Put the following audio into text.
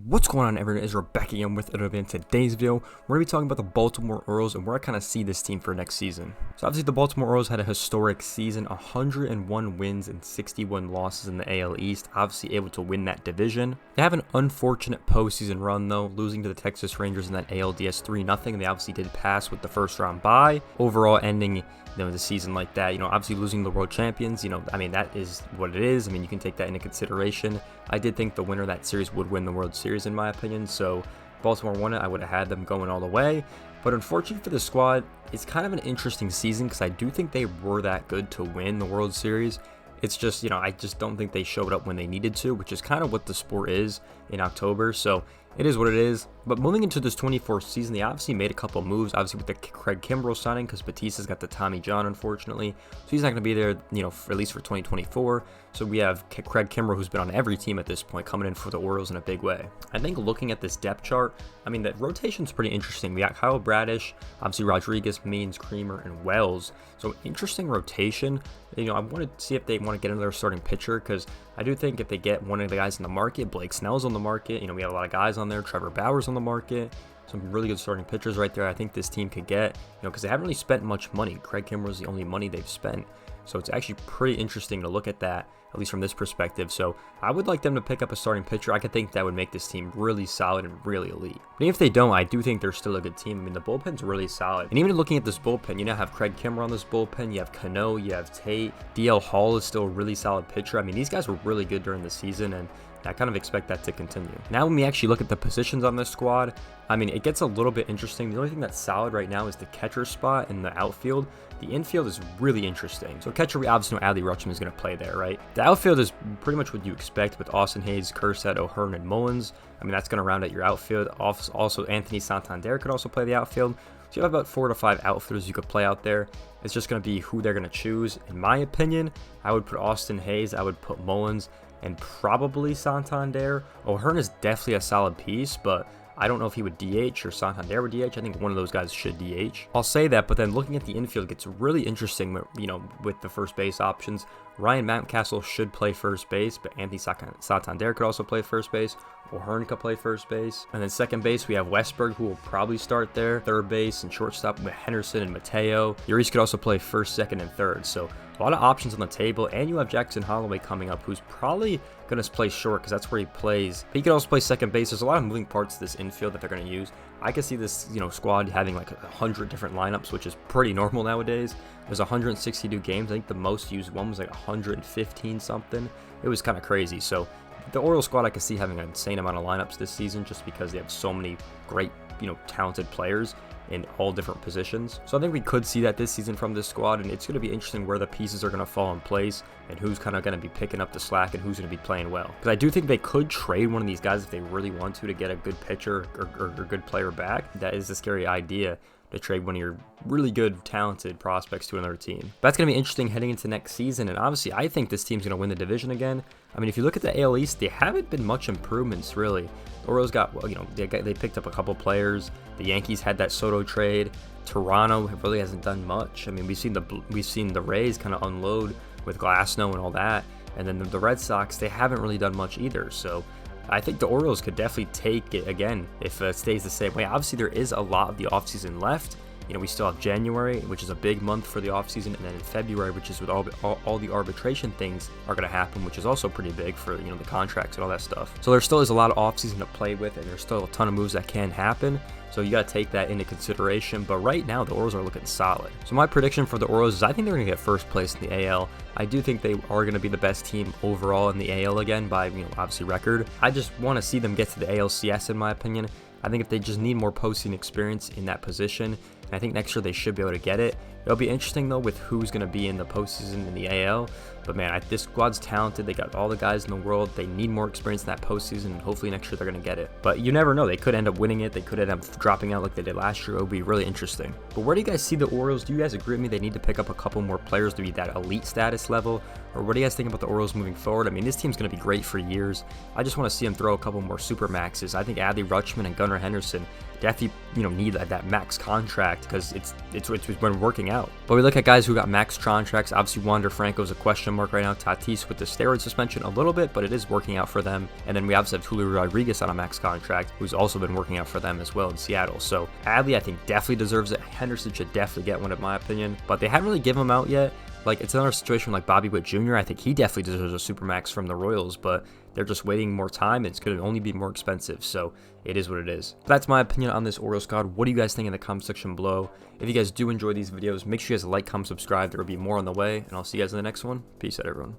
What's going on, everyone? Is Rebecca again with it. In today's video, we're going to be talking about the Baltimore Orioles and where I kind of see this team for next season. So obviously the Baltimore Orioles had a historic season, 101 wins and 61 losses in the AL East, obviously able to win that division. They have an unfortunate postseason run though, losing to the Texas Rangers in that ALDS 3-0. They obviously did pass with the first round bye, overall ending the season like that. Obviously losing the world champions, that is what it is. You can take that into consideration. I did think the winner of that series would win the World Series in my opinion, so Baltimore won it. I would have had them going all the way, but unfortunately for the squad, it's kind of an interesting season because I do think they were that good to win the World Series. It's just, I just don't think they showed up when they needed to, which is kind of what the sport is in October. So it is what it is. But moving into this 24th season, they obviously made a couple moves, obviously with the Craig Kimbrel signing, because Batista's got the Tommy John, unfortunately. So he's not going to be there, at least for 2024. So we have Craig Kimbrel, who's been on every team at this point, coming in for the Orioles in a big way. I think looking at this depth chart, the rotation's pretty interesting. We got Kyle Bradish, obviously Rodriguez, Means, Creamer, and Wells. So interesting rotation. I want to see if they want to get another starting pitcher, because I do think if they get one of the guys in the market, Blake Snell's on the market, we have a lot of guys on there, Trevor Bauer's on the market, some really good starting pitchers right there. I think this team could get, because they haven't really spent much money. Craig Kimbrel's the only money they've spent. So it's actually pretty interesting to look at that, at least from this perspective. So I would like them to pick up a starting pitcher. I could think that would make this team really solid and really elite. But even if they don't, I do think they're still a good team. The bullpen's really solid. And even looking at this bullpen, you now have Craig Kimbrel on this bullpen. You have Cano, you have Tate. DL Hall is still a really solid pitcher. These guys were really good during the season, and I kind of expect that to continue. Now when we actually look at the positions on this squad, it gets a little bit interesting. The only thing that's solid right now is the catcher spot in the outfield. The infield is really interesting. So catcher, we obviously know Adley Rutschman is going to play there, right? The outfield is pretty much what you expect with Austin Hayes, Kershaw, O'Hearn, and Mullins. That's going to round out your outfield. Also, Anthony Santander could also play the outfield. So you have about 4 to 5 outfielders you could play out there. It's just going to be who they're going to choose. In my opinion, I would put Austin Hayes, I would put Mullins, and probably Santander. O'Hearn is definitely a solid piece, but I don't know if he would DH or Santander would DH. I think one of those guys should DH. I'll say that, but then looking at the infield gets really interesting, with the first base options. Ryan Mountcastle should play first base, but Anthony Santander could also play first base. O'Hearn could play first base. And then second base, we have Westberg, who will probably start there. Third base and shortstop with Henderson and Mateo. Urias could also play first, second, and third. So a lot of options on the table. And you have Jackson Holloway coming up, who's probably going to play short because that's where he plays. But he could also play second base. There's a lot of moving parts to this infield that they're going to use. I could see this, squad having like 100 different lineups, which is pretty normal nowadays. There's 162 games. I think the most used one was like 115 something. It was kind of crazy. So the Orioles squad, I could see having an insane amount of lineups this season just because they have so many great, talented players in all different positions. So I think we could see that this season from this squad, and it's going to be interesting where the pieces are going to fall in place and who's kind of going to be picking up the slack and who's going to be playing well. Because I do think they could trade one of these guys if they really want to get a good pitcher or good player back. That is a scary idea, to trade one of your really good, talented prospects to another team. But that's going to be interesting heading into next season, and obviously I think this team's going to win the division again. If you look at the AL East, they haven't been much improvements, really. The Orioles got, they picked up a couple players. The Yankees had that Soto trade. Toronto really hasn't done much. We've seen the Rays kind of unload with Glasnow and all that, and then the Red Sox, they haven't really done much either. So I think the Orioles could definitely take it again if it stays the same way. Obviously, there is a lot of the offseason left. We still have January, which is a big month for the offseason, and then in February, which is with all the arbitration things are going to happen, which is also pretty big for, the contracts and all that stuff. So there still is a lot of offseason to play with, and there's still a ton of moves that can happen. So you got to take that into consideration. But right now, the Orioles are looking solid. So my prediction for the Orioles is I think they're going to get first place in the AL. I do think they are going to be the best team overall in the AL again by, obviously record. I just want to see them get to the ALCS in my opinion. I think if they just need more postseason experience in that position, and I think next year they should be able to get it. It'll be interesting though with who's going to be in the postseason in the AL. But man, this squad's talented. They got all the guys in the world. They need more experience in that postseason, and hopefully next year they're going to get it. But you never know. They could end up winning it. They could end up dropping out like they did last year. It would be really interesting. But where do you guys see the Orioles? Do you guys agree with me they need to pick up a couple more players to be that elite status level? Or what do you guys think about the Orioles moving forward? This team's going to be great for years. I just want to see them throw a couple more super maxes. I think Adley Rutschman and Gunnar Henderson definitely need that max contract, because it's been working out. out. But we look at guys who got max contracts. Obviously, Wander Franco's a question mark right now. Tatis with the steroid suspension a little bit, but it is working out for them. And then we obviously have Julio Rodriguez on a max contract, who's also been working out for them as well in Seattle. So Adley, I think, definitely deserves it. Henderson should definitely get one, in my opinion. But they haven't really given him out yet. Like, it's another situation like Bobby Witt Jr. I think he definitely deserves a supermax from the Royals, but they're just waiting more time. It's going to only be more expensive, so it is what it is. That's my opinion on this Orioles squad. What do you guys think in the comment section below? If you guys do enjoy these videos, make sure you guys like, comment, subscribe. There will be more on the way, and I'll see you guys in the next one. Peace out, everyone.